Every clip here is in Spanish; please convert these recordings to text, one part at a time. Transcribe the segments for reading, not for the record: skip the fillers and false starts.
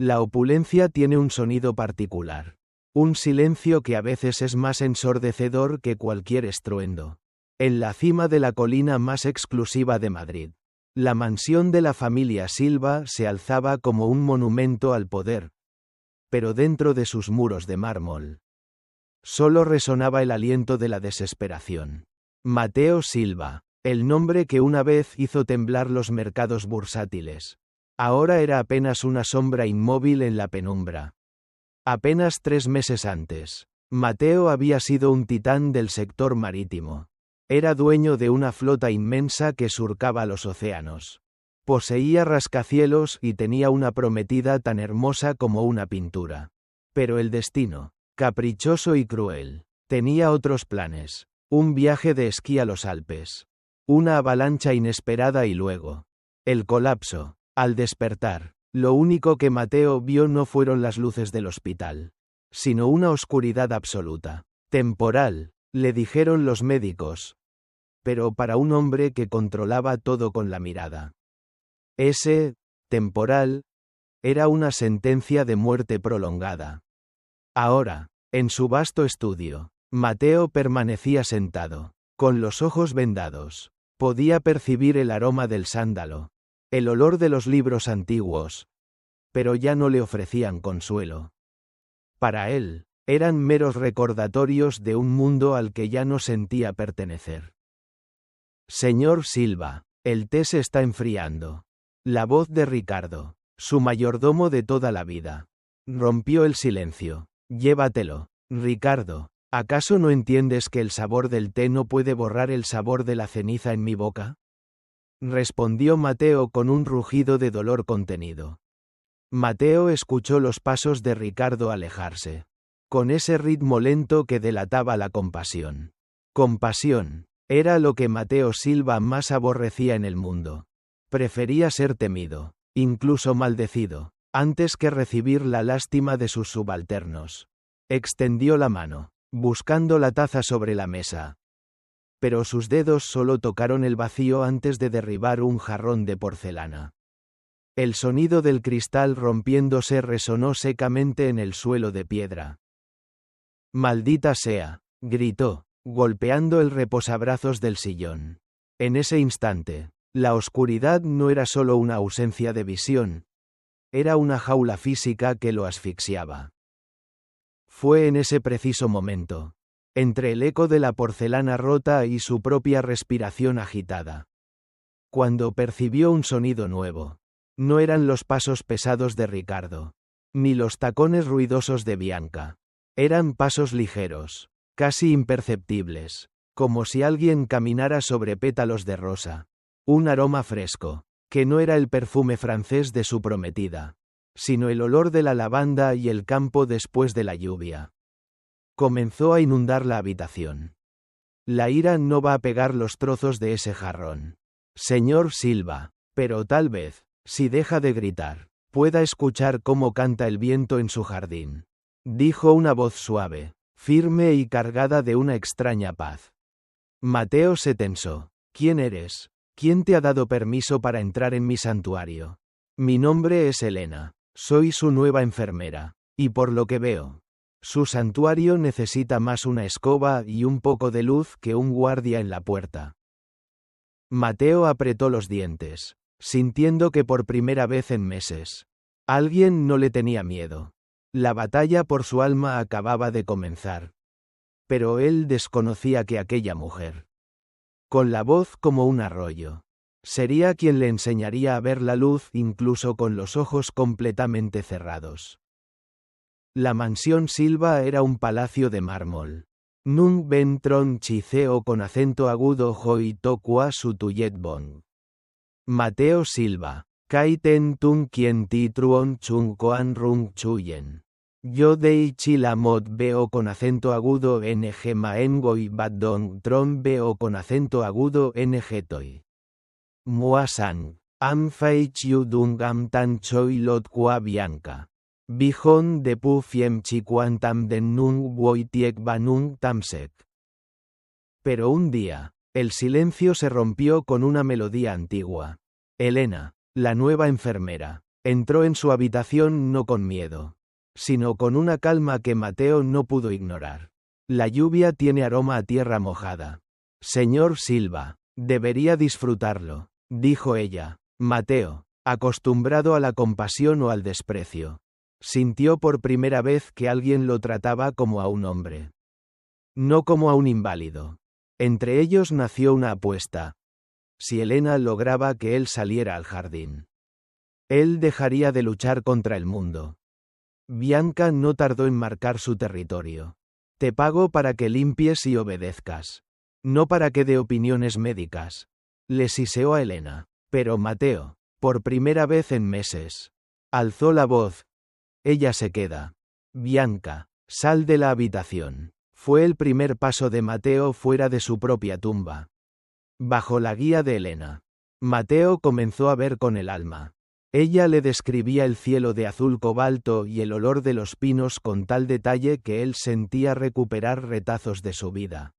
La opulencia tiene un sonido particular. Un silencio que a veces es más ensordecedor que cualquier estruendo. En la cima de la colina más exclusiva de Madrid, la mansión de la familia Silva se alzaba como un monumento al poder. Pero dentro de sus muros de mármol, solo resonaba el aliento de la desesperación. Mateo Silva, el nombre que una vez hizo temblar los mercados bursátiles, ahora era apenas una sombra inmóvil en la penumbra. Apenas 3 meses antes, Mateo había sido un titán del sector marítimo. Era dueño de una flota inmensa que surcaba los océanos. Poseía rascacielos y tenía una prometida tan hermosa como una pintura. Pero el destino, caprichoso y cruel, tenía otros planes. Un viaje de esquí a los Alpes. Una avalancha inesperada y luego el colapso. Al despertar, lo único que Mateo vio no fueron las luces del hospital, sino una oscuridad absoluta. Temporal, le dijeron los médicos. Pero para un hombre que controlaba todo con la mirada. Ese, temporal, era una sentencia de muerte prolongada. Ahora, en su vasto estudio, Mateo permanecía sentado, con los ojos vendados. Podía percibir el aroma del sándalo, el olor de los libros antiguos, pero ya no le ofrecían consuelo. Para él, eran meros recordatorios de un mundo al que ya no sentía pertenecer. Señor Silva, el té se está enfriando. La voz de Ricardo, su mayordomo de toda la vida, rompió el silencio. Llévatelo, Ricardo. ¿Acaso no entiendes que el sabor del té no puede borrar el sabor de la ceniza en mi boca? Respondió Mateo con un rugido de dolor contenido. Mateo escuchó los pasos de Ricardo alejarse, con ese ritmo lento que delataba la compasión. Compasión, era lo que Mateo Silva más aborrecía en el mundo. Prefería ser temido, incluso maldecido, antes que recibir la lástima de sus subalternos. Extendió la mano, buscando la taza sobre la mesa. Pero sus dedos solo tocaron el vacío antes de derribar un jarrón de porcelana. El sonido del cristal rompiéndose resonó secamente en el suelo de piedra. «Maldita sea», gritó, golpeando el reposabrazos del sillón. En ese instante, la oscuridad no era solo una ausencia de visión, era una jaula física que lo asfixiaba. Fue en ese preciso momento, entre el eco de la porcelana rota y su propia respiración agitada, cuando percibió un sonido nuevo. No eran los pasos pesados de Ricardo, ni los tacones ruidosos de Bianca. Eran pasos ligeros, casi imperceptibles, como si alguien caminara sobre pétalos de rosa. Un aroma fresco, que no era el perfume francés de su prometida, sino el olor de la lavanda y el campo después de la lluvia. Comenzó a inundar la habitación. La ira no va a pegar los trozos de ese jarrón, señor Silva, pero tal vez, si deja de gritar, pueda escuchar cómo canta el viento en su jardín, dijo una voz suave, firme y cargada de una extraña paz. Mateo se tensó. ¿Quién eres? ¿Quién te ha dado permiso para entrar en mi santuario? Mi nombre es Elena, soy su nueva enfermera, y por lo que veo, su santuario necesita más una escoba y un poco de luz que un guardia en la puerta. Mateo apretó los dientes, sintiendo que por primera vez en meses, alguien no le tenía miedo. La batalla por su alma acababa de comenzar. Pero él desconocía que aquella mujer, con la voz como un arroyo, sería quien le enseñaría a ver la luz incluso con los ojos completamente cerrados. La mansión Silva era un palacio de mármol. Nung ben tron chiceo con acento agudo hoi tokua su tuyet bon. Mateo Silva, kai ten tung quien ti truon chung koan rung chuyen. Yo dei chila mod veo con acento agudo ng maengoi badong tron veo con acento agudo ng toi. Muasan, am fei chiu dung am tan choi lot qua bianca. Bijón de pu fiem chi quantam den nung woi tiek banung tamsek. Pero un día, el silencio se rompió con una melodía antigua. Elena, la nueva enfermera, Entró en su habitación no con miedo, sino con una calma que Mateo no pudo ignorar. La lluvia tiene aroma a tierra mojada. Señor Silva, debería disfrutarlo, dijo ella. Mateo, acostumbrado a la compasión o al desprecio, sintió por primera vez que alguien lo trataba como a un hombre, no como a un inválido. Entre ellos nació una apuesta. Si Elena lograba que él saliera al jardín, él dejaría de luchar contra el mundo. Bianca no tardó en marcar su territorio. Te pago para que limpies y obedezcas, no para que dé opiniones médicas. Le siseó a Elena. Pero Mateo, por primera vez en meses, alzó la voz. Ella se queda. Bianca, sal de la habitación. Fue el primer paso de Mateo fuera de su propia tumba. Bajo la guía de Elena, Mateo comenzó a ver con el alma. Ella le describía el cielo de azul cobalto y el olor de los pinos con tal detalle que él sentía recuperar retazos de su vida.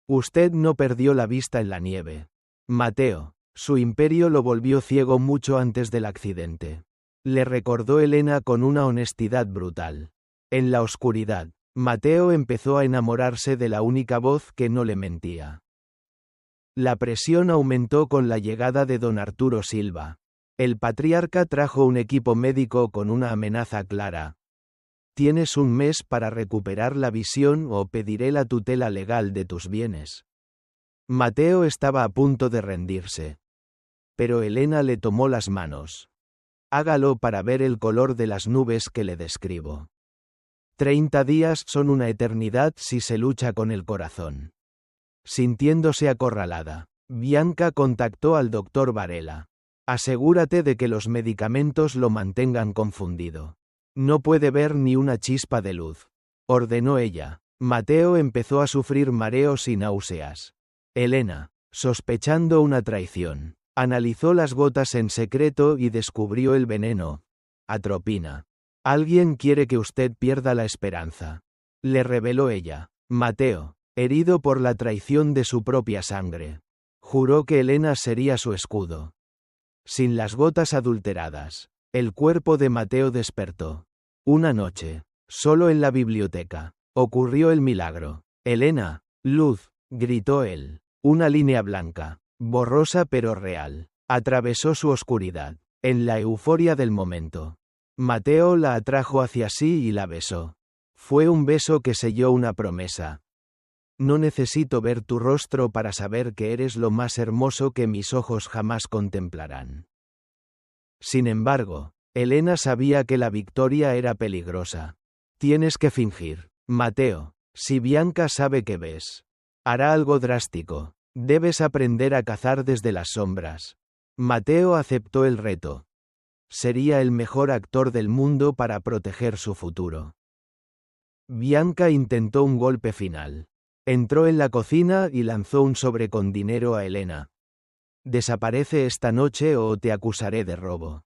Usted no perdió la vista en la nieve, Mateo. Su imperio lo volvió ciego mucho antes del accidente. Le recordó Elena con una honestidad brutal. En la oscuridad, Mateo empezó a enamorarse de la única voz que no le mentía. La presión aumentó con la llegada de don Arturo Silva. El patriarca trajo un equipo médico con una amenaza clara. Tienes un mes para recuperar la visión o pediré la tutela legal de tus bienes. Mateo estaba a punto de rendirse. Pero Elena le tomó las manos. Hágalo para ver el color de las nubes que le describo. 30 días son una eternidad si se lucha con el corazón. Sintiéndose acorralada, Bianca contactó al doctor Varela. Asegúrate de que los medicamentos lo mantengan confundido. No puede ver ni una chispa de luz, ordenó ella. Mateo empezó a sufrir mareos y náuseas. Elena, sospechando una traición, analizó las gotas en secreto y descubrió el veneno. Atropina. Alguien quiere que usted pierda la esperanza, le reveló ella. Mateo, herido por la traición de su propia sangre, juró que Elena sería su escudo. Sin las gotas adulteradas, el cuerpo de Mateo despertó. Una noche, solo en la biblioteca, ocurrió el milagro. Elena, luz, gritó él. Una línea blanca, borrosa pero real, atravesó su oscuridad. En la euforia del momento, Mateo la atrajo hacia sí y la besó. Fue un beso que selló una promesa. No necesito ver tu rostro para saber que eres lo más hermoso que mis ojos jamás contemplarán. Sin embargo, Elena sabía que la victoria era peligrosa. Tienes que fingir, Mateo. Si Bianca sabe que ves, hará algo drástico. Debes aprender a cazar desde las sombras. Mateo aceptó el reto. Sería el mejor actor del mundo para proteger su futuro. Bianca intentó un golpe final. Entró en la cocina y lanzó un sobre con dinero a Elena. Desaparece esta noche o te acusaré de robo.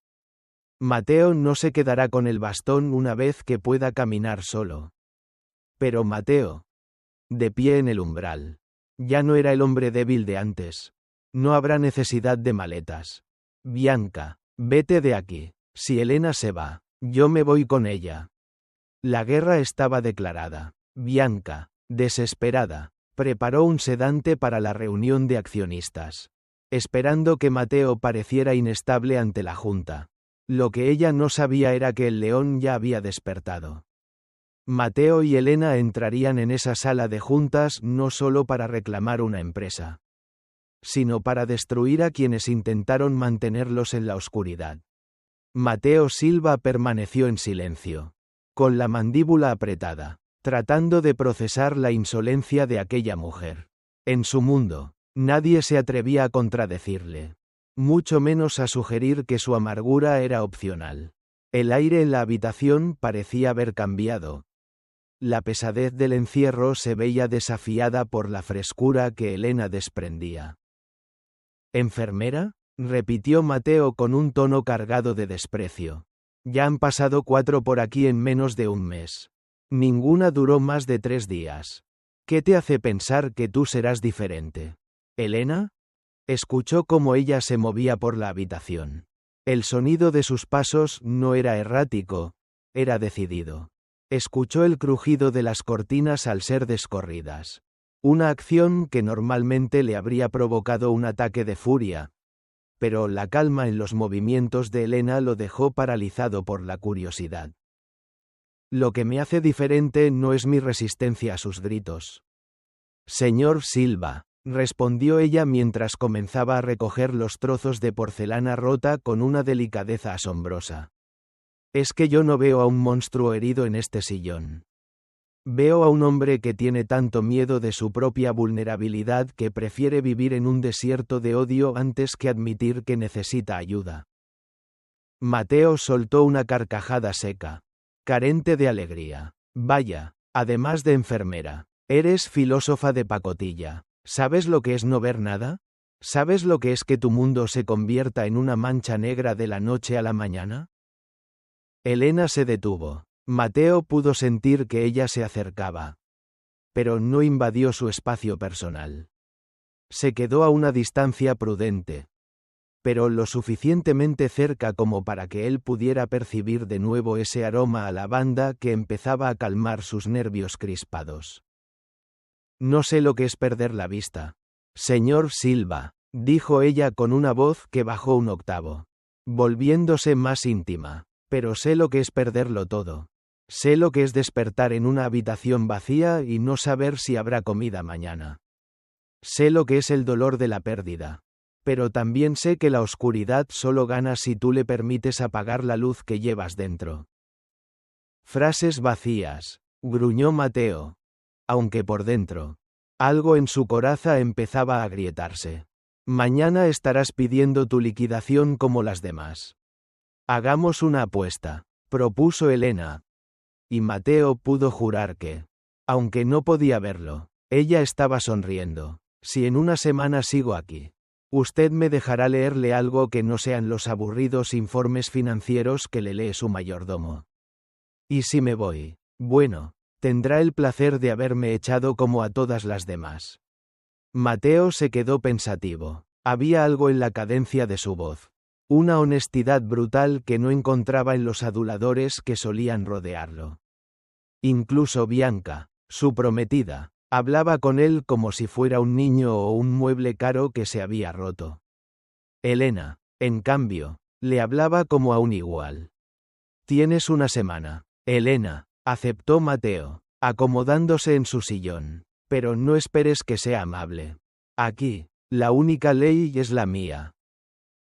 Mateo no se quedará con el bastón una vez que pueda caminar solo. Pero Mateo, de pie en el umbral, ya no era el hombre débil de antes. No habrá necesidad de maletas. Bianca, vete de aquí. Si Elena se va, yo me voy con ella. La guerra estaba declarada. Bianca, desesperada, preparó un sedante para la reunión de accionistas, esperando que Mateo pareciera inestable ante la junta. Lo que ella no sabía era que el león ya había despertado. Mateo y Elena entrarían en esa sala de juntas no solo para reclamar una empresa, sino para destruir a quienes intentaron mantenerlos en la oscuridad. Mateo Silva permaneció en silencio, con la mandíbula apretada, tratando de procesar la insolencia de aquella mujer. En su mundo, nadie se atrevía a contradecirle, mucho menos a sugerir que su amargura era opcional. El aire en la habitación parecía haber cambiado. La pesadez del encierro se veía desafiada por la frescura que Elena desprendía. ¿Enfermera?, repitió Mateo con un tono cargado de desprecio. Ya han pasado 4 por aquí en menos de un mes. Ninguna duró más de 3 días. ¿Qué te hace pensar que tú serás diferente? ¿Elena? Escuchó cómo ella se movía por la habitación. El sonido de sus pasos no era errático, era decidido. Escuchó el crujido de las cortinas al ser descorridas. Una acción que normalmente le habría provocado un ataque de furia. Pero la calma en los movimientos de Elena lo dejó paralizado por la curiosidad. Lo que me hace diferente no es mi resistencia a sus gritos. Señor Silva, respondió ella mientras comenzaba a recoger los trozos de porcelana rota con una delicadeza asombrosa. Es que yo no veo a un monstruo herido en este sillón. Veo a un hombre que tiene tanto miedo de su propia vulnerabilidad que prefiere vivir en un desierto de odio antes que admitir que necesita ayuda. Mateo soltó una carcajada seca, carente de alegría. Vaya, además de enfermera, eres filósofa de pacotilla. ¿Sabes lo que es no ver nada? ¿Sabes lo que es que tu mundo se convierta en una mancha negra de la noche a la mañana? Elena se detuvo. Mateo pudo sentir que ella se acercaba. Pero no invadió su espacio personal. Se quedó a una distancia prudente. Pero lo suficientemente cerca como para que él pudiera percibir de nuevo ese aroma a lavanda que empezaba a calmar sus nervios crispados. No sé lo que es perder la vista. Señor Silva, dijo ella con una voz que bajó un octavo, volviéndose más íntima. Pero sé lo que es perderlo todo. Sé lo que es despertar en una habitación vacía y no saber si habrá comida mañana. Sé lo que es el dolor de la pérdida. Pero también sé que la oscuridad solo gana si tú le permites apagar la luz que llevas dentro. Frases vacías, gruñó Mateo. Aunque por dentro, algo en su coraza empezaba a agrietarse. Mañana estarás pidiendo tu liquidación como las demás. Hagamos una apuesta, propuso Elena. Y Mateo pudo jurar que, aunque no podía verlo, ella estaba sonriendo. Si en una semana sigo aquí, usted me dejará leerle algo que no sean los aburridos informes financieros que le lee su mayordomo. Y si me voy, bueno, tendrá el placer de haberme echado como a todas las demás. Mateo se quedó pensativo. Había algo en la cadencia de su voz. Una honestidad brutal que no encontraba en los aduladores que solían rodearlo. Incluso Bianca, su prometida, hablaba con él como si fuera un niño o un mueble caro que se había roto. Elena, en cambio, le hablaba como a un igual. Tienes una semana. Elena, aceptó Mateo, acomodándose en su sillón. Pero no esperes que sea amable. Aquí, la única ley es la mía.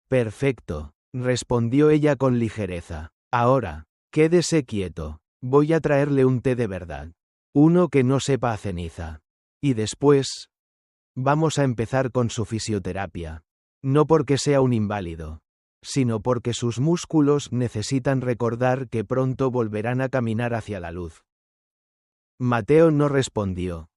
Perfecto, respondió ella con ligereza. Ahora, quédese quieto. Voy a traerle un té de verdad. Uno que no sepa a ceniza. Y después, vamos a empezar con su fisioterapia. No porque sea un inválido, sino porque sus músculos necesitan recordar que pronto volverán a caminar hacia la luz. Mateo no respondió.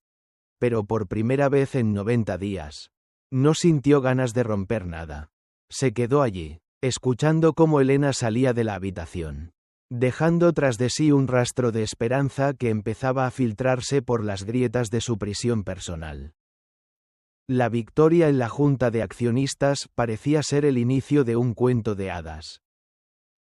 Pero por primera vez en 90 días, no sintió ganas de romper nada. Se quedó allí, escuchando cómo Elena salía de la habitación, dejando tras de sí un rastro de esperanza que empezaba a filtrarse por las grietas de su prisión personal. La victoria en la junta de accionistas parecía ser el inicio de un cuento de hadas.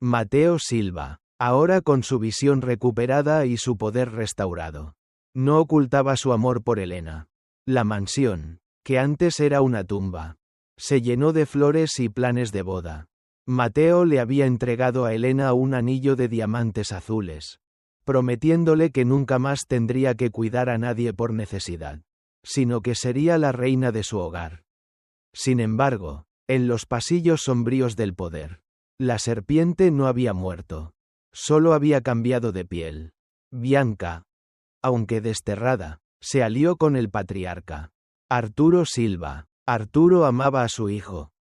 Mateo Silva, ahora con su visión recuperada y su poder restaurado, no ocultaba su amor por Elena. La mansión, que antes era una tumba, se llenó de flores y planes de boda. Mateo le había entregado a Elena un anillo de diamantes azules, prometiéndole que nunca más tendría que cuidar a nadie por necesidad, sino que sería la reina de su hogar. Sin embargo, en los pasillos sombríos del poder, la serpiente no había muerto, solo había cambiado de piel. Bianca, aunque desterrada, se alió con el patriarca. Arturo Silva. Arturo amaba a su hijo.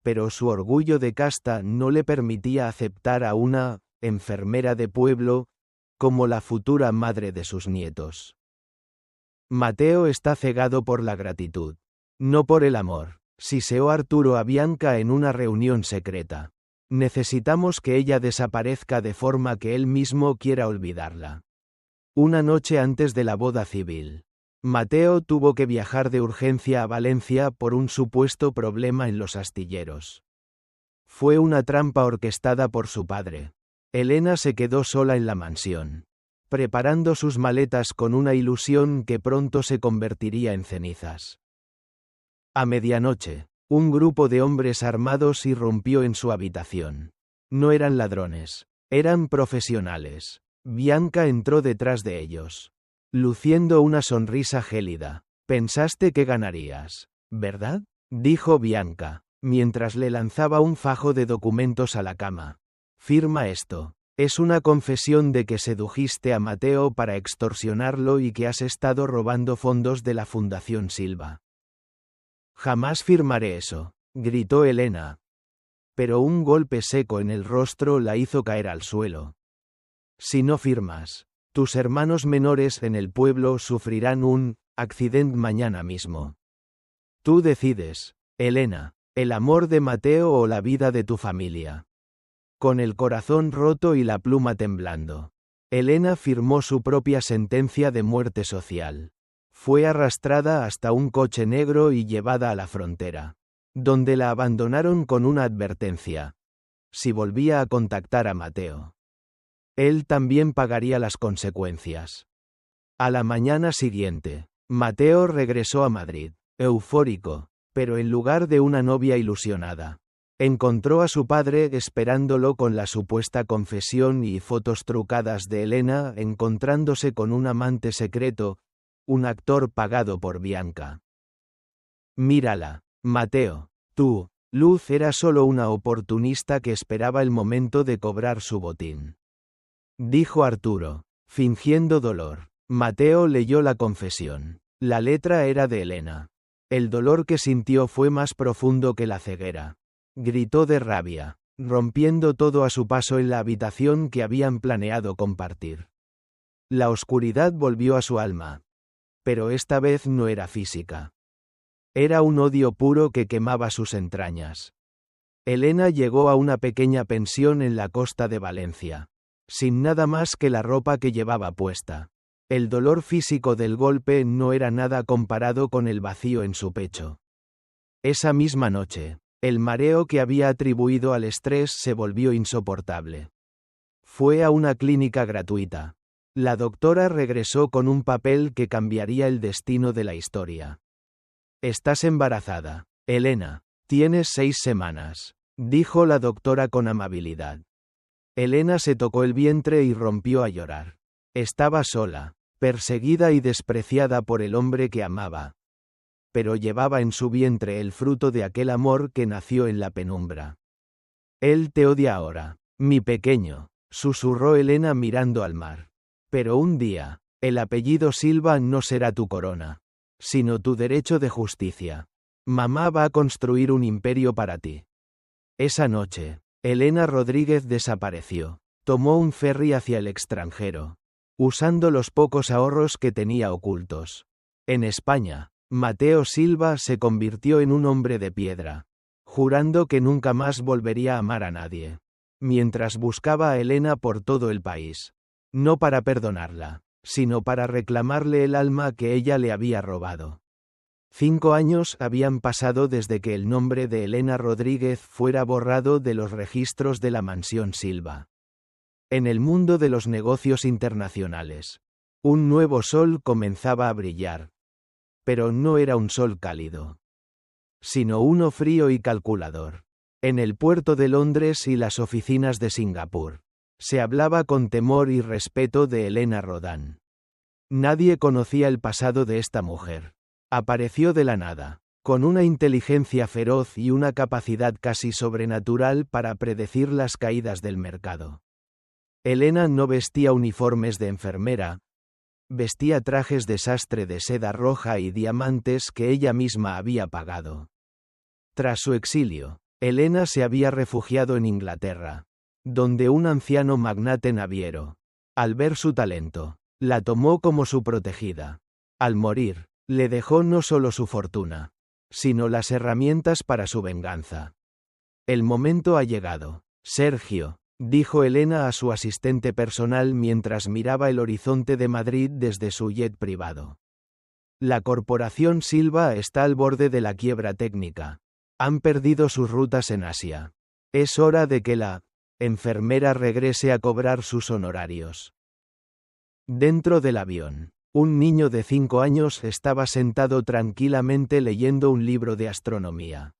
Pero su orgullo de casta no le permitía aceptar a una enfermera de pueblo como la futura madre de sus nietos. Mateo está cegado por la gratitud, no por el amor, siseó Arturo a Bianca en una reunión secreta. Necesitamos que ella desaparezca de forma que él mismo quiera olvidarla. Una noche antes de la boda civil, Mateo tuvo que viajar de urgencia a Valencia por un supuesto problema en los astilleros. Fue una trampa orquestada por su padre. Elena se quedó sola en la mansión, preparando sus maletas con una ilusión que pronto se convertiría en cenizas. A medianoche, un grupo de hombres armados irrumpió en su habitación. No eran ladrones, eran profesionales. Bianca entró detrás de ellos, luciendo una sonrisa gélida. «Pensaste que ganarías, ¿verdad?», dijo Bianca, mientras le lanzaba un fajo de documentos a la cama. «Firma esto. Es una confesión de que sedujiste a Mateo para extorsionarlo y que has estado robando fondos de la Fundación Silva». «Jamás firmaré eso», gritó Elena. Pero un golpe seco en el rostro la hizo caer al suelo. «Si no firmas, tus hermanos menores en el pueblo sufrirán un accidente mañana mismo. Tú decides, Elena, el amor de Mateo o la vida de tu familia». Con el corazón roto y la pluma temblando, Elena firmó su propia sentencia de muerte social. Fue arrastrada hasta un coche negro y llevada a la frontera, donde la abandonaron con una advertencia. Si volvía a contactar a Mateo, él también pagaría las consecuencias. A la mañana siguiente, Mateo regresó a Madrid, eufórico, pero en lugar de una novia ilusionada. Encontró a su padre esperándolo con la supuesta confesión y fotos trucadas de Elena encontrándose con un amante secreto, un actor pagado por Bianca. «Mírala, Mateo, tú, Luz era solo una oportunista que esperaba el momento de cobrar su botín», dijo Arturo, fingiendo dolor. Mateo leyó la confesión. La letra era de Elena. El dolor que sintió fue más profundo que la ceguera. Gritó de rabia, rompiendo todo a su paso en la habitación que habían planeado compartir. La oscuridad volvió a su alma. Pero esta vez no era física. Era un odio puro que quemaba sus entrañas. Elena llegó a una pequeña pensión en la costa de Valencia, sin nada más que la ropa que llevaba puesta. El dolor físico del golpe no era nada comparado con el vacío en su pecho. Esa misma noche, el mareo que había atribuido al estrés se volvió insoportable. Fue a una clínica gratuita. La doctora regresó con un papel que cambiaría el destino de la historia. «Estás embarazada, Elena. Tienes 6 semanas», dijo la doctora con amabilidad. Elena se tocó el vientre y rompió a llorar. Estaba sola, perseguida y despreciada por el hombre que amaba. Pero llevaba en su vientre el fruto de aquel amor que nació en la penumbra. «Él te odia ahora, mi pequeño», susurró Elena mirando al mar. «Pero un día, el apellido Silva no será tu corona, sino tu derecho de justicia. Mamá va a construir un imperio para ti». Esa noche, Elena Rodríguez desapareció. Tomó un ferry hacia el extranjero, usando los pocos ahorros que tenía ocultos. En España, Mateo Silva se convirtió en un hombre de piedra, jurando que nunca más volvería a amar a nadie. Mientras buscaba a Elena por todo el país. No para perdonarla, sino para reclamarle el alma que ella le había robado. 5 años habían pasado desde que el nombre de Elena Rodríguez fuera borrado de los registros de la mansión Silva. En el mundo de los negocios internacionales, un nuevo sol comenzaba a brillar. Pero no era un sol cálido, sino uno frío y calculador. En el puerto de Londres y las oficinas de Singapur, se hablaba con temor y respeto de Elena Rodán. Nadie conocía el pasado de esta mujer. Apareció de la nada, con una inteligencia feroz y una capacidad casi sobrenatural para predecir las caídas del mercado. Elena no vestía uniformes de enfermera, vestía trajes de sastre de seda roja y diamantes que ella misma había pagado. Tras su exilio, Elena se había refugiado en Inglaterra, donde un anciano magnate naviero, al ver su talento, la tomó como su protegida. Al morir, le dejó no solo su fortuna, sino las herramientas para su venganza. «El momento ha llegado, Sergio», dijo Elena a su asistente personal mientras miraba el horizonte de Madrid desde su jet privado. «La corporación Silva está al borde de la quiebra técnica. Han perdido sus rutas en Asia. Es hora de que la enfermera regrese a cobrar sus honorarios. Dentro del avión, un niño de 5 años estaba sentado tranquilamente leyendo un libro de astronomía.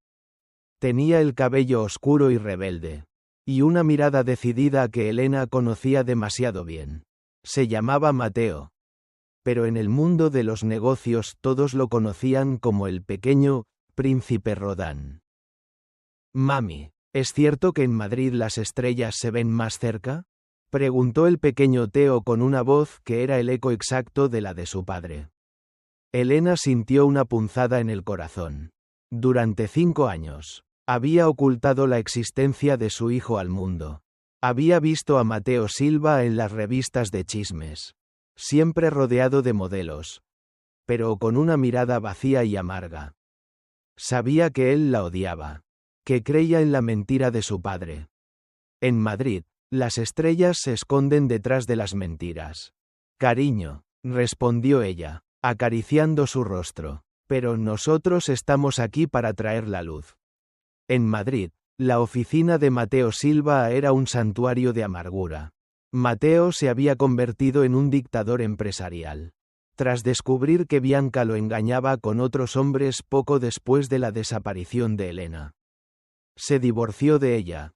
Tenía el cabello oscuro y rebelde, y una mirada decidida que Elena conocía demasiado bien. Se llamaba Mateo. Pero en el mundo de los negocios todos lo conocían como el pequeño príncipe Rodán. Mami, ¿es cierto que en Madrid las estrellas se ven más cerca? Preguntó el pequeño Teo con una voz que era el eco exacto de la de su padre. Elena sintió una punzada en el corazón. Durante 5 años, había ocultado la existencia de su hijo al mundo. Había visto a Mateo Silva en las revistas de chismes, siempre rodeado de modelos, pero con una mirada vacía y amarga. Sabía que él la odiaba, que creía en la mentira de su padre. En Madrid, las estrellas se esconden detrás de las mentiras. Cariño, respondió ella, acariciando su rostro, pero nosotros estamos aquí para traer la luz. En Madrid, la oficina de Mateo Silva era un santuario de amargura. Mateo se había convertido en un dictador empresarial. Tras descubrir que Bianca lo engañaba con otros hombres poco después de la desaparición de Elena, se divorció de ella.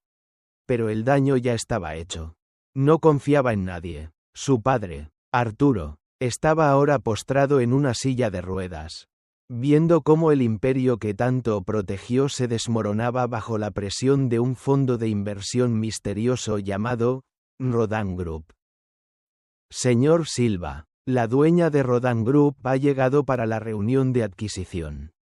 Pero el daño ya estaba hecho. No confiaba en nadie. Su padre, Arturo, estaba ahora postrado en una silla de ruedas, viendo cómo el imperio que tanto protegió se desmoronaba bajo la presión de un fondo de inversión misterioso llamado Rodán Group. Señor Silva, la dueña de Rodán Group ha llegado para la reunión de adquisición,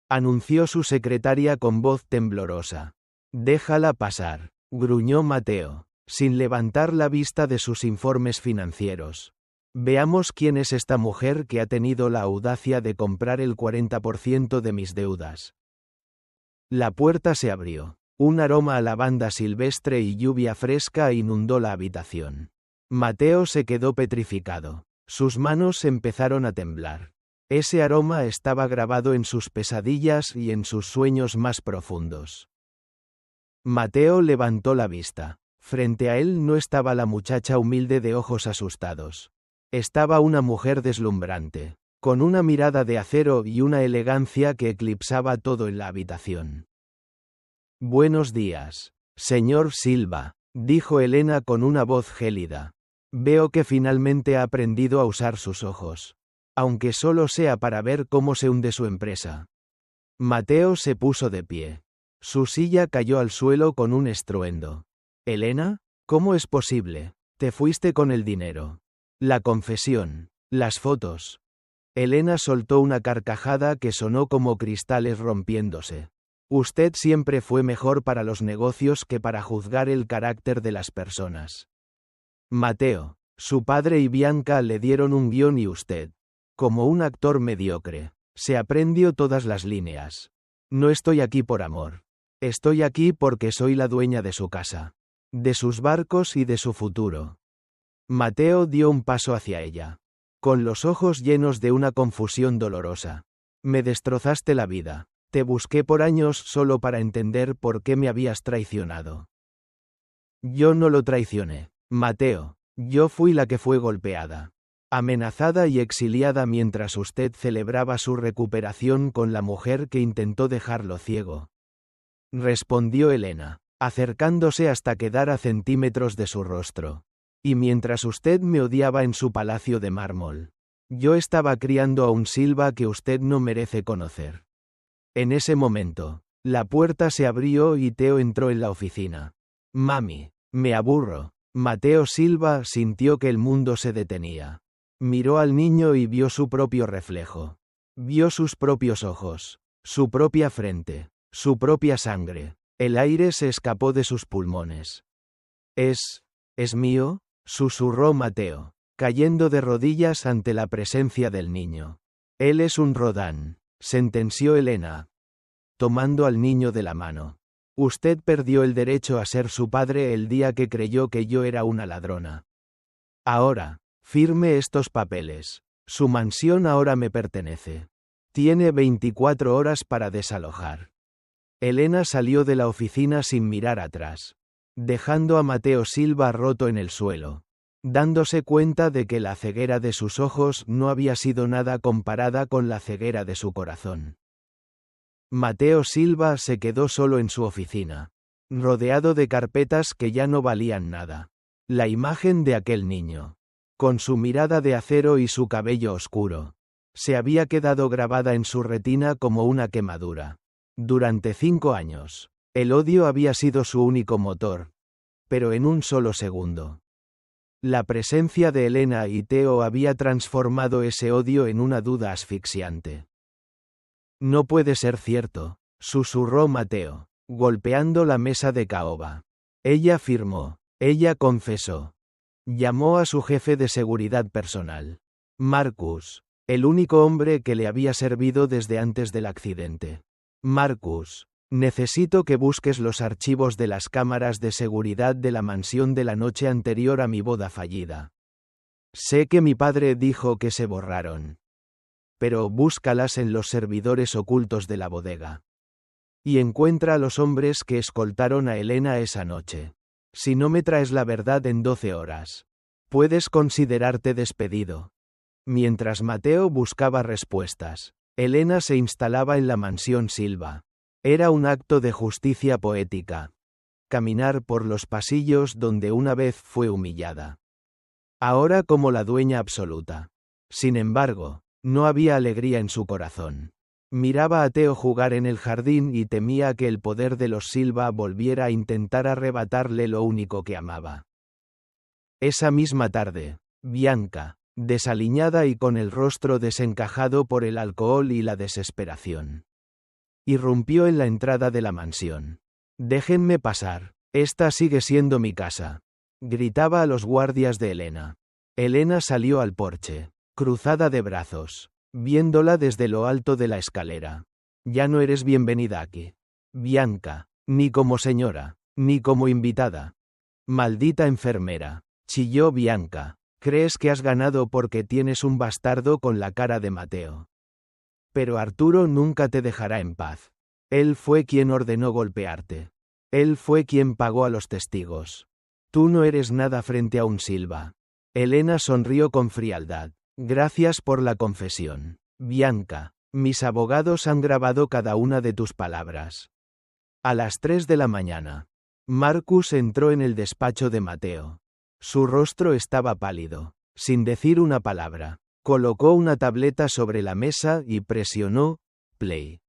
anunció su secretaria con voz temblorosa. Déjala pasar, gruñó Mateo, sin levantar la vista de sus informes financieros. Veamos quién es esta mujer que ha tenido la audacia de comprar el 40% de mis deudas. La puerta se abrió. Un aroma a lavanda silvestre y lluvia fresca inundó la habitación. Mateo se quedó petrificado. Sus manos empezaron a temblar. Ese aroma estaba grabado en sus pesadillas y en sus sueños más profundos. Mateo levantó la vista. Frente a él no estaba la muchacha humilde de ojos asustados. Estaba una mujer deslumbrante, con una mirada de acero y una elegancia que eclipsaba todo en la habitación. Buenos días, señor Silva, dijo Elena con una voz gélida. Veo que finalmente ha aprendido a usar sus ojos, aunque solo sea para ver cómo se hunde su empresa. Mateo se puso de pie. Su silla cayó al suelo con un estruendo. Elena, ¿cómo es posible? Te fuiste con el dinero. La confesión, las fotos. Elena soltó una carcajada que sonó como cristales rompiéndose. Usted siempre fue mejor para los negocios que para juzgar el carácter de las personas. Mateo, su padre y Bianca le dieron un guión y usted, como un actor mediocre, se aprendió todas las líneas. No estoy aquí por amor. Estoy aquí porque soy la dueña de su casa, de sus barcos y de su futuro. Mateo dio un paso hacia ella, con los ojos llenos de una confusión dolorosa. Me destrozaste la vida. Te busqué por años solo para entender por qué me habías traicionado. Yo no lo traicioné, Mateo. Yo fui la que fue golpeada, amenazada y exiliada mientras usted celebraba su recuperación con la mujer que intentó dejarlo ciego. Respondió Elena, acercándose hasta quedar a centímetros de su rostro. Y mientras usted me odiaba en su palacio de mármol, yo estaba criando a un Silva que usted no merece conocer. En ese momento, la puerta se abrió y Teo entró en la oficina. Mami, me aburro. Mateo Silva sintió que el mundo se detenía. Miró al niño y vio su propio reflejo. Vio sus propios ojos, su propia frente, su propia sangre. El aire se escapó de sus pulmones. ¿Es mío?, susurró Mateo, cayendo de rodillas ante la presencia del niño. Él es un Rodán, sentenció Elena, tomando al niño de la mano. Usted perdió el derecho a ser su padre el día que creyó que yo era una ladrona. Ahora, firme estos papeles. Su mansión ahora me pertenece. Tiene 24 horas para desalojar. Elena salió de la oficina sin mirar atrás, dejando a Mateo Silva roto en el suelo, dándose cuenta de que la ceguera de sus ojos no había sido nada comparada con la ceguera de su corazón. Mateo Silva se quedó solo en su oficina, rodeado de carpetas que ya no valían nada. La imagen de aquel niño, con su mirada de acero y su cabello oscuro, se había quedado grabada en su retina como una quemadura. Durante 5 años, el odio había sido su único motor, pero en un solo segundo. La presencia de Elena y Theo había transformado ese odio en una duda asfixiante. No puede ser cierto, susurró Mateo, golpeando la mesa de caoba. Ella afirmó, ella confesó. Llamó a su jefe de seguridad personal, Marcus, el único hombre que le había servido desde antes del accidente. Marcus, necesito que busques los archivos de las cámaras de seguridad de la mansión de la noche anterior a mi boda fallida. Sé que mi padre dijo que se borraron. Pero búscalas en los servidores ocultos de la bodega. Y encuentra a los hombres que escoltaron a Elena esa noche. Si no me traes la verdad en 12 horas, puedes considerarte despedido. Mientras Mateo buscaba respuestas, Elena se instalaba en la mansión Silva. Era un acto de justicia poética. Caminar por los pasillos donde una vez fue humillada. Ahora como la dueña absoluta. Sin embargo, no había alegría en su corazón. Miraba a Theo jugar en el jardín y temía que el poder de los Silva volviera a intentar arrebatarle lo único que amaba. Esa misma tarde, Bianca, desaliñada y con el rostro desencajado por el alcohol y la desesperación, irrumpió en la entrada de la mansión. «Déjenme pasar, esta sigue siendo mi casa», gritaba a los guardias de Elena. Elena salió al porche, cruzada de brazos, viéndola desde lo alto de la escalera. «Ya no eres bienvenida aquí, Bianca, ni como señora, ni como invitada». «Maldita enfermera», chilló Bianca, «crees que has ganado porque tienes un bastardo con la cara de Mateo. Pero Arturo nunca te dejará en paz. Él fue quien ordenó golpearte. Él fue quien pagó a los testigos. Tú no eres nada frente a un Silva». Elena sonrió con frialdad. «Gracias por la confesión, Bianca. Mis abogados han grabado cada una de tus palabras». A las 3 de la mañana, Marcus entró en el despacho de Mateo. Su rostro estaba pálido. Sin decir una palabra, colocó una tableta sobre la mesa y presionó play.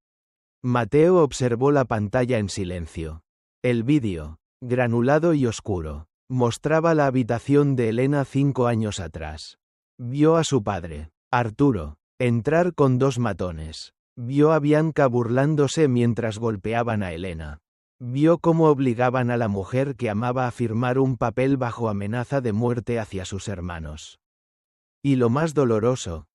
Mateo observó la pantalla en silencio. El vídeo, granulado y oscuro, mostraba la habitación de Elena 5 años atrás. Vio a su padre, Arturo, entrar con 2 matones. Vio a Bianca burlándose mientras golpeaban a Elena. Vio cómo obligaban a la mujer que amaba a firmar un papel bajo amenaza de muerte hacia sus hermanos. Y lo más doloroso,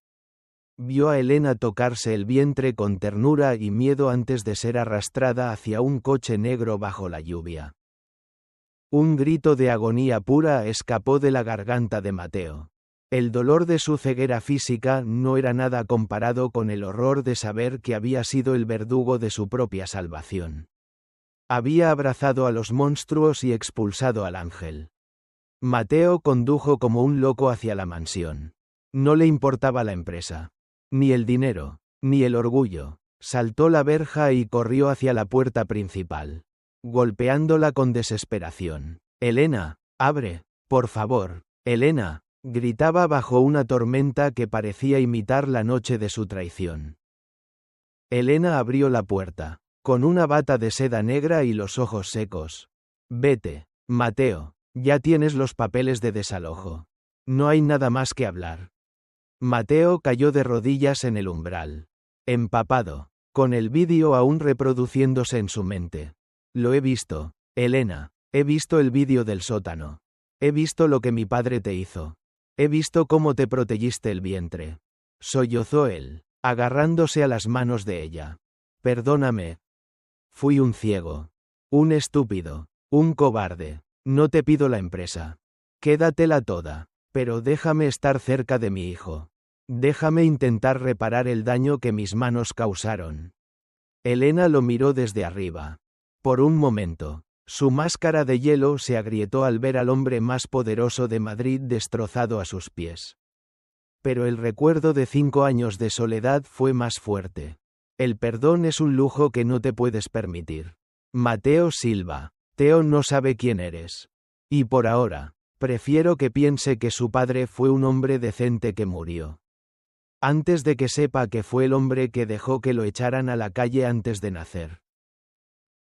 vio a Elena tocarse el vientre con ternura y miedo antes de ser arrastrada hacia un coche negro bajo la lluvia. Un grito de agonía pura escapó de la garganta de Mateo. El dolor de su ceguera física no era nada comparado con el horror de saber que había sido el verdugo de su propia salvación. Había abrazado a los monstruos y expulsado al ángel. Mateo condujo como un loco hacia la mansión. No le importaba la empresa, ni el dinero, ni el orgullo. Saltó la verja y corrió hacia la puerta principal, golpeándola con desesperación. «Elena, abre, por favor, Elena», gritaba bajo una tormenta que parecía imitar la noche de su traición. Elena abrió la puerta, con una bata de seda negra y los ojos secos. «Vete, Mateo, ya tienes los papeles de desalojo. No hay nada más que hablar». Mateo cayó de rodillas en el umbral, empapado, con el vídeo aún reproduciéndose en su mente. «Lo he visto, Elena, he visto el vídeo del sótano. He visto lo que mi padre te hizo. He visto cómo te protegiste el vientre», sollozó él, agarrándose a las manos de ella. «Perdóname. Fui un ciego, un estúpido, un cobarde. No te pido la empresa. Quédatela toda, pero déjame estar cerca de mi hijo. Déjame intentar reparar el daño que mis manos causaron». Elena lo miró desde arriba. Por un momento, su máscara de hielo se agrietó al ver al hombre más poderoso de Madrid destrozado a sus pies. Pero el recuerdo de 5 años de soledad fue más fuerte. El perdón es un lujo que no te puedes permitir. Mateo Silva. Teo no sabe quién eres. Y por ahora, prefiero que piense que su padre fue un hombre decente que murió. Antes de que sepa que fue el hombre que dejó que lo echaran a la calle antes de nacer.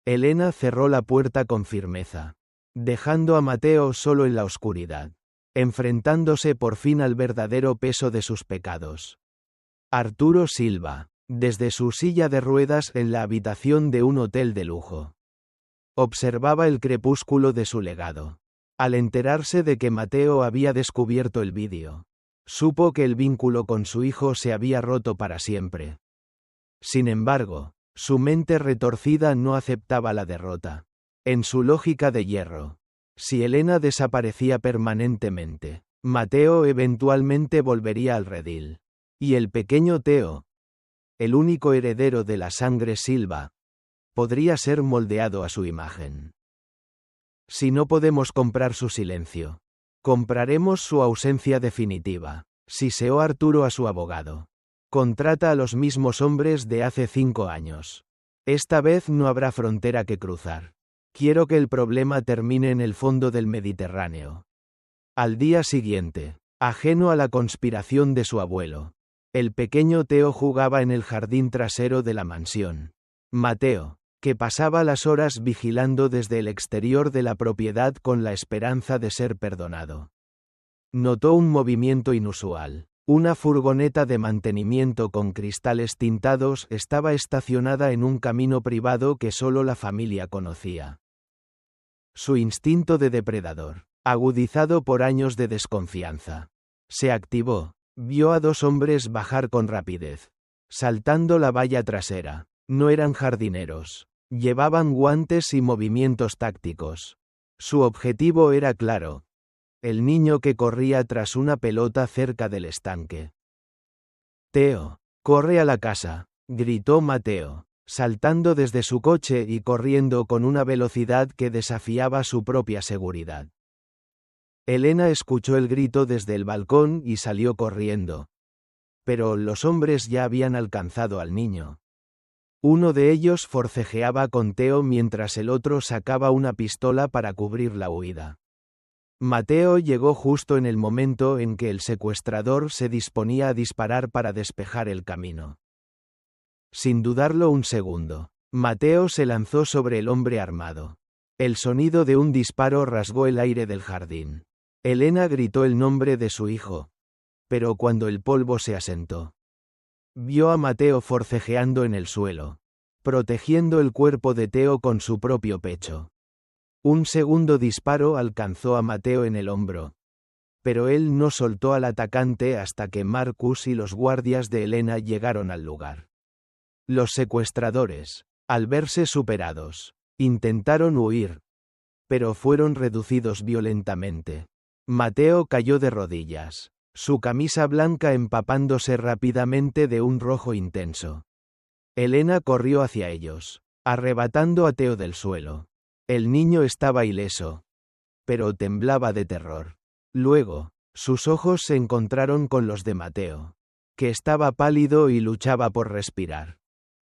Elena cerró la puerta con firmeza, dejando a Mateo solo en la oscuridad, enfrentándose por fin al verdadero peso de sus pecados. Arturo Silva, desde su silla de ruedas en la habitación de un hotel de lujo, observaba el crepúsculo de su legado. Al enterarse de que Mateo había descubierto el vídeo, supo que el vínculo con su hijo se había roto para siempre. Sin embargo, su mente retorcida no aceptaba la derrota. En su lógica de hierro, si Elena desaparecía permanentemente, Mateo eventualmente volvería al redil. Y el pequeño Teo, el único heredero de la sangre Silva, podría ser moldeado a su imagen. Si no podemos comprar su silencio, compraremos su ausencia definitiva, siseó Arturo a su abogado. Contrata a los mismos hombres de hace 5 años. Esta vez no habrá frontera que cruzar. Quiero que el problema termine en el fondo del Mediterráneo. Al día siguiente, ajeno a la conspiración de su abuelo, el pequeño Teo jugaba en el jardín trasero de la mansión. Mateo, que pasaba las horas vigilando desde el exterior de la propiedad con la esperanza de ser perdonado, notó un movimiento inusual. Una furgoneta de mantenimiento con cristales tintados estaba estacionada en un camino privado que solo la familia conocía. Su instinto de depredador, agudizado por años de desconfianza, se activó. Vio a 2 hombres bajar con rapidez, saltando la valla trasera. No eran jardineros. Llevaban guantes y movimientos tácticos. Su objetivo era claro. El niño que corría tras una pelota cerca del estanque. Teo, corre a la casa, gritó Mateo, saltando desde su coche y corriendo con una velocidad que desafiaba su propia seguridad. Elena escuchó el grito desde el balcón y salió corriendo. Pero los hombres ya habían alcanzado al niño. Uno de ellos forcejeaba con Teo mientras el otro sacaba una pistola para cubrir la huida. Mateo llegó justo en el momento en que el secuestrador se disponía a disparar para despejar el camino. Sin dudarlo un segundo, Mateo se lanzó sobre el hombre armado. El sonido de un disparo rasgó el aire del jardín. Elena gritó el nombre de su hijo. Pero cuando el polvo se asentó, vio a Mateo forcejeando en el suelo, protegiendo el cuerpo de Teo con su propio pecho. Un segundo disparo alcanzó a Mateo en el hombro. Pero él no soltó al atacante hasta que Marcus y los guardias de Elena llegaron al lugar. Los secuestradores, al verse superados, intentaron huir, pero fueron reducidos violentamente. Mateo cayó de rodillas, su camisa blanca empapándose rápidamente de un rojo intenso. Elena corrió hacia ellos, arrebatando a Teo del suelo. El niño estaba ileso, pero temblaba de terror. Luego, sus ojos se encontraron con los de Mateo, que estaba pálido y luchaba por respirar.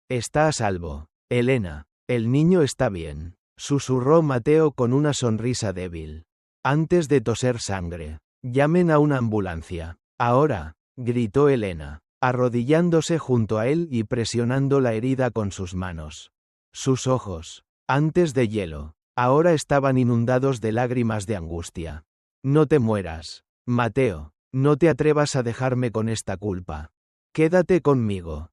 Está a salvo, Elena, el niño está bien, susurró Mateo con una sonrisa débil. Antes de toser sangre, llamen a una ambulancia. Ahora, gritó Elena, arrodillándose junto a él y presionando la herida con sus manos. Sus ojos, antes de hielo, ahora estaban inundados de lágrimas de angustia. No te mueras, Mateo, no te atrevas a dejarme con esta culpa. Quédate conmigo.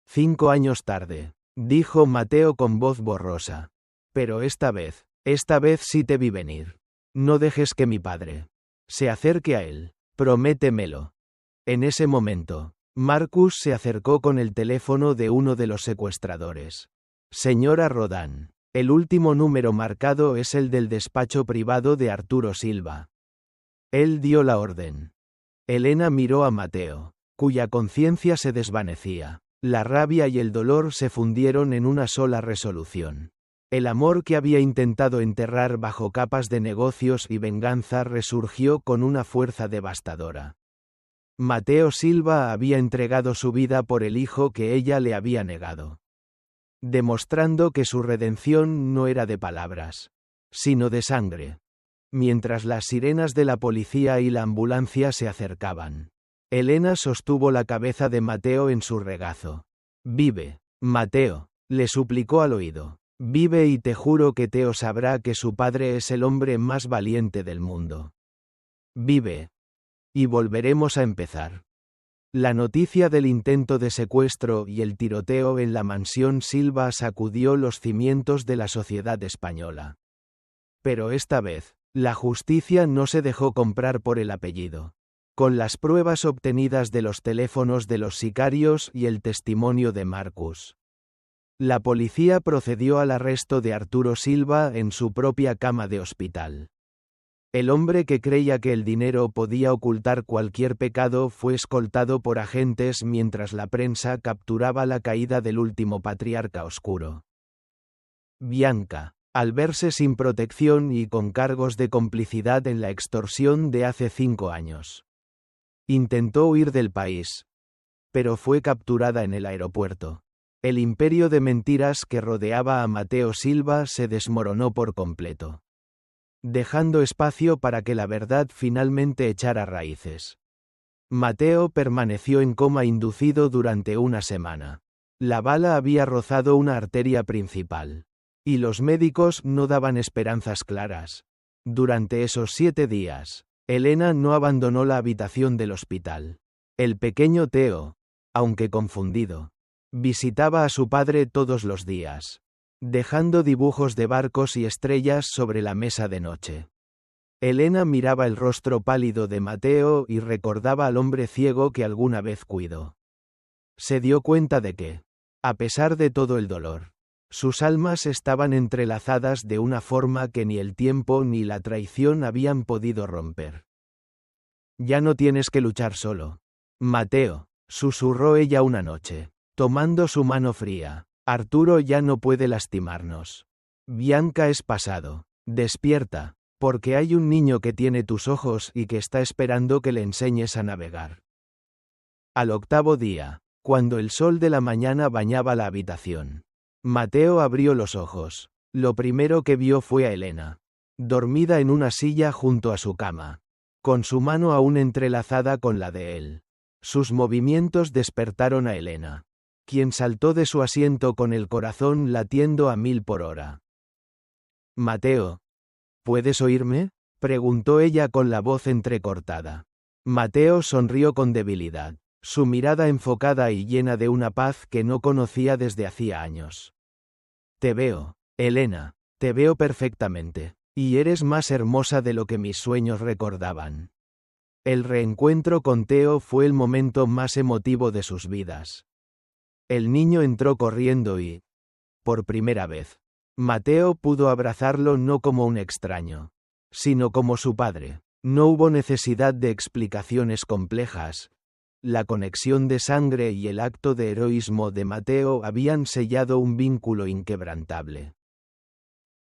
5 años tarde, dijo Mateo con voz borrosa. Pero esta vez sí te vi venir. No dejes que mi padre se acerque a él. Prométemelo. En ese momento, Marcus se acercó con el teléfono de uno de los secuestradores. Señora Rodán, el último número marcado es el del despacho privado de Arturo Silva. Él dio la orden. Elena miró a Mateo, cuya conciencia se desvanecía. La rabia y el dolor se fundieron en una sola resolución. El amor que había intentado enterrar bajo capas de negocios y venganza resurgió con una fuerza devastadora. Mateo Silva había entregado su vida por el hijo que ella le había negado, demostrando que su redención no era de palabras, sino de sangre. Mientras las sirenas de la policía y la ambulancia se acercaban, Elena sostuvo la cabeza de Mateo en su regazo. «Vive, Mateo», le suplicó al oído. «Vive y te juro que Teo sabrá que su padre es el hombre más valiente del mundo. Vive. Y volveremos a empezar». La noticia del intento de secuestro y el tiroteo en la mansión Silva sacudió los cimientos de la sociedad española. Pero esta vez, la justicia no se dejó comprar por el apellido. Con las pruebas obtenidas de los teléfonos de los sicarios y el testimonio de Marcus, la policía procedió al arresto de Arturo Silva en su propia cama de hospital. El hombre que creía que el dinero podía ocultar cualquier pecado fue escoltado por agentes mientras la prensa capturaba la caída del último patriarca oscuro. Bianca, al verse sin protección y con cargos de complicidad en la extorsión de hace 5 años, intentó huir del país, pero fue capturada en el aeropuerto. El imperio de mentiras que rodeaba a Mateo Silva se desmoronó por completo, dejando espacio para que la verdad finalmente echara raíces. Mateo permaneció en coma inducido durante una semana. La bala había rozado una arteria principal, y los médicos no daban esperanzas claras. Durante esos 7 días, Elena no abandonó la habitación del hospital. El pequeño Teo, aunque confundido, visitaba a su padre todos los días, dejando dibujos de barcos y estrellas sobre la mesa de noche. Elena miraba el rostro pálido de Mateo y recordaba al hombre ciego que alguna vez cuidó. Se dio cuenta de que, a pesar de todo el dolor, sus almas estaban entrelazadas de una forma que ni el tiempo ni la traición habían podido romper. «Ya no tienes que luchar solo, Mateo», susurró ella una noche, tomando su mano fría. «Arturo ya no puede lastimarnos. Bianca es pasado. Despierta, porque hay un niño que tiene tus ojos y que está esperando que le enseñes a navegar». Al 8º día, cuando el sol de la mañana bañaba la habitación, Mateo abrió los ojos. Lo primero que vio fue a Elena, dormida en una silla junto a su cama, con su mano aún entrelazada con la de él. Sus movimientos despertaron a Elena, quien saltó de su asiento con el corazón latiendo a 1000 por hora. «Mateo, ¿puedes oírme?», preguntó ella con la voz entrecortada. Mateo sonrió con debilidad, su mirada enfocada y llena de una paz que no conocía desde hacía años. «Te veo, Elena, te veo perfectamente, y eres más hermosa de lo que mis sueños recordaban». El reencuentro con Teo fue el momento más emotivo de sus vidas. El niño entró corriendo y, por primera vez, Mateo pudo abrazarlo no como un extraño, sino como su padre. No hubo necesidad de explicaciones complejas. La conexión de sangre y el acto de heroísmo de Mateo habían sellado un vínculo inquebrantable.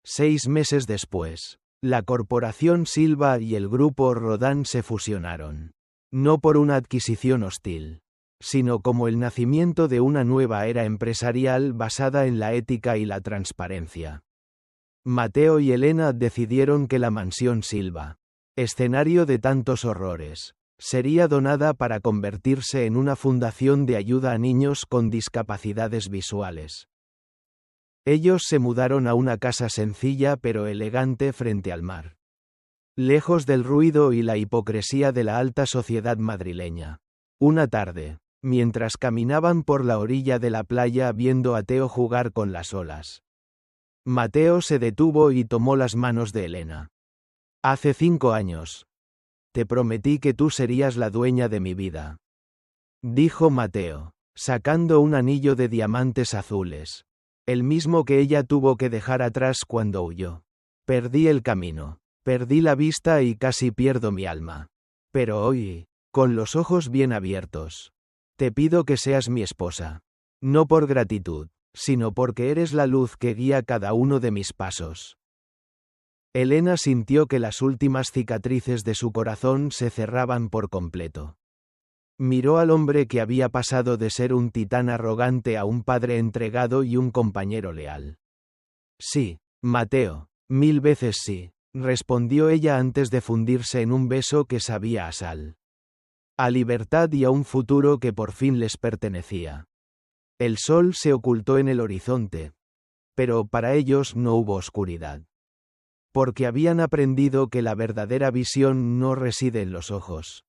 6 meses después, la corporación Silva y el grupo Rodán se fusionaron. No por una adquisición hostil, sino como el nacimiento de una nueva era empresarial basada en la ética y la transparencia. Mateo y Elena decidieron que la mansión Silva, escenario de tantos horrores, sería donada para convertirse en una fundación de ayuda a niños con discapacidades visuales. Ellos se mudaron a una casa sencilla pero elegante frente al mar, lejos del ruido y la hipocresía de la alta sociedad madrileña. Una tarde, mientras caminaban por la orilla de la playa viendo a Teo jugar con las olas, Mateo se detuvo y tomó las manos de Elena. «Hace 5 años. Te prometí que tú serías la dueña de mi vida», dijo Mateo, sacando un anillo de diamantes azules, el mismo que ella tuvo que dejar atrás cuando huyó. «Perdí el camino, perdí la vista y casi pierdo mi alma. Pero hoy, con los ojos bien abiertos, te pido que seas mi esposa». No por gratitud, sino porque eres la luz que guía cada uno de mis pasos. Elena sintió que las últimas cicatrices de su corazón se cerraban por completo. Miró al hombre que había pasado de ser un titán arrogante a un padre entregado y un compañero leal. Sí, Mateo, 1000 veces sí, respondió ella antes de fundirse en un beso que sabía a sal. A libertad y a un futuro que por fin les pertenecía. El sol se ocultó en el horizonte. Pero para ellos no hubo oscuridad. Porque habían aprendido que la verdadera visión no reside en los ojos,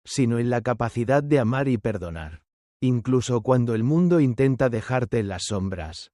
sino en la capacidad de amar y perdonar. Incluso cuando el mundo intenta dejarte en las sombras.